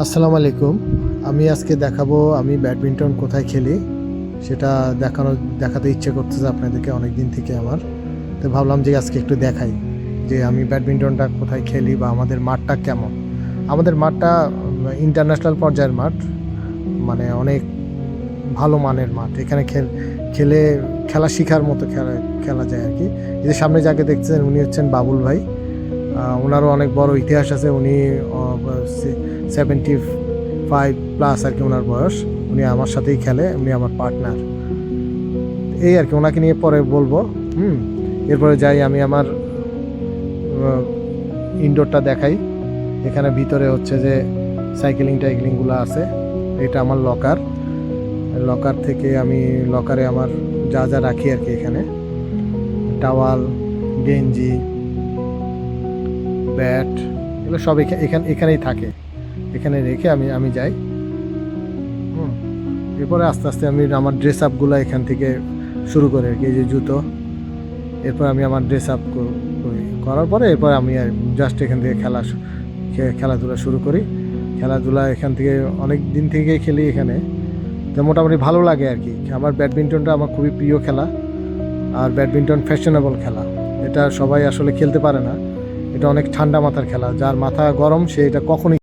আসসালামু আলাইকুম। আমি আজকে দেখাবো আমি ব্যাডমিন্টন কোথায় খেলি, সেটা দেখাতে ইচ্ছে করতেছে আপনাদেরকে অনেক দিন থেকে আমার। তো ভাবলাম যে আজকে একটু দেখাই যে আমি ব্যাডমিন্টনটা কোথায় খেলি বা আমাদের মাঠটা কেমন। আমাদের মাঠটা ইন্টারন্যাশনাল পর্যায়ের মাঠ, মানে অনেক ভালো মানের মাঠ। এখানে খেলে খেলা শেখার মতো খেলা যায় আর কি। এই যে সামনে যাকে দেখছেন উনি হচ্ছেন বাবুল ভাই। ওনারও অনেক বড় ইতিহাস আছে। উনি 75+ আর কি ওনার বয়স। উনি আমার সাথেই খেলে, উনি আমার পার্টনার। এই আর কি, ওনাকে নিয়ে পরে বলবো। হুম এরপরে যাই আমি আমার ইনডোরটা দেখাই। এখানে ভিতরে হচ্ছে যে সাইকেলিংগুলো আছে। এটা আমার লকার থেকে আমি লকারে আমার যা যা রাখি আর কি, এখানে টাওয়াল, গেঞ্জি, ব্যাট, এগুলো সব এখানেই থাকে। এখানে রেখে আমি যাই। এরপরে আস্তে আস্তে আমি আমার ড্রেস আপগুলো এখান থেকে শুরু করি আর কি। এই যে জুতো, এরপর আমি আমার ড্রেস আপ করার পরে এরপর আমি জাস্ট এখান থেকে খেলাধুলা শুরু করি। খেলাধুলা এখান থেকে অনেক দিন থেকেই খেলি এখানে, তো মোটামুটি ভালো লাগে আর কি। আমার ব্যাডমিন্টনটা আমার খুবই প্রিয় খেলা। আর ব্যাডমিন্টন ফ্যাশনেবল খেলা, এটা সবাই আসলে খেলতে পারে না। এটা অনেক ঠান্ডা মাথার খেলা, যার মাথা গরম সে এটা কখনই